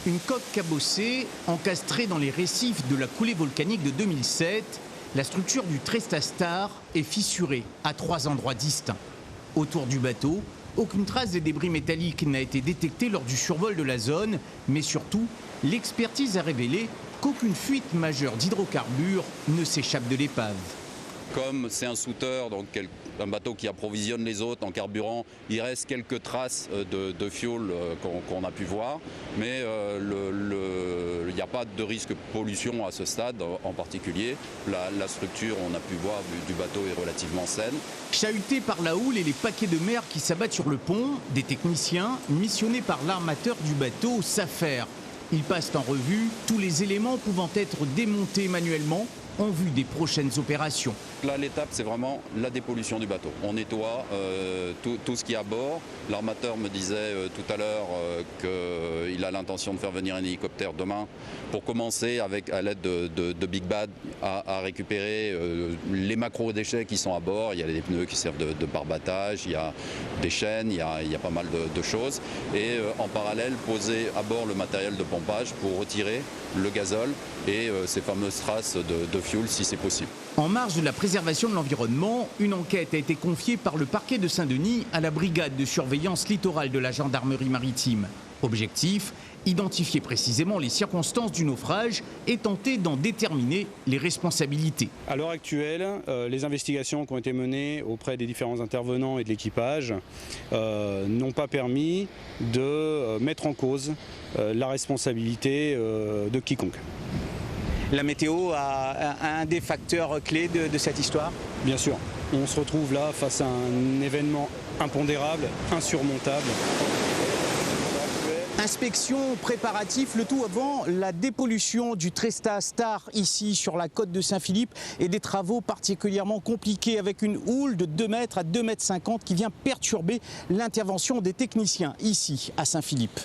Une coque cabossée, encastrée dans les récifs de la coulée volcanique de 2007, la structure du Tresta Star est fissurée à 3 endroits distincts. Autour du bateau, aucune trace des débris métalliques n'a été détectée lors du survol de la zone, mais surtout, l'expertise a révélé qu'aucune fuite majeure d'hydrocarbures ne s'échappe de l'épave. Comme c'est un souter, donc un bateau qui approvisionne les autres en carburant, il reste quelques traces de fuel qu'on a pu voir, mais il n'y a pas de risque de pollution à ce stade en particulier. La structure, on a pu voir, du bateau est relativement saine. Chahutés par la houle et les paquets de mer qui s'abattent sur le pont, des techniciens missionnés par l'armateur du bateau s'affairent. Ils passent en revue tous les éléments pouvant être démontés manuellement en vue des prochaines opérations. Là, l'étape, c'est vraiment la dépollution du bateau. On nettoie tout ce qui est à bord. L'armateur me disait tout à l'heure qu'il a l'intention de faire venir un hélicoptère demain pour commencer, à l'aide de Big Bad, à récupérer les macro-déchets qui sont à bord. Il y a des pneus qui servent de barbattage, il y a des chaînes, il y a pas mal de choses. Et en parallèle, poser à bord le matériel de pompage pour retirer le gazole et ces fameuses traces de fuel si c'est possible. En marge de la préservation de l'environnement, une enquête a été confiée par le parquet de Saint-Denis à la brigade de surveillance littorale de la gendarmerie maritime. Objectif, identifier précisément les circonstances du naufrage et tenter d'en déterminer les responsabilités. À l'heure actuelle, les investigations qui ont été menées auprès des différents intervenants et de l'équipage n'ont pas permis de mettre en cause la responsabilité de quiconque. La météo a un des facteurs clés de cette histoire ? Bien sûr, on se retrouve là face à un événement impondérable, insurmontable. Inspection, préparatifs, le tout avant la dépollution du Tresta Star ici sur la côte de Saint-Philippe et des travaux particulièrement compliqués avec une houle de 2 mètres à 2,50 mètres qui vient perturber l'intervention des techniciens ici à Saint-Philippe.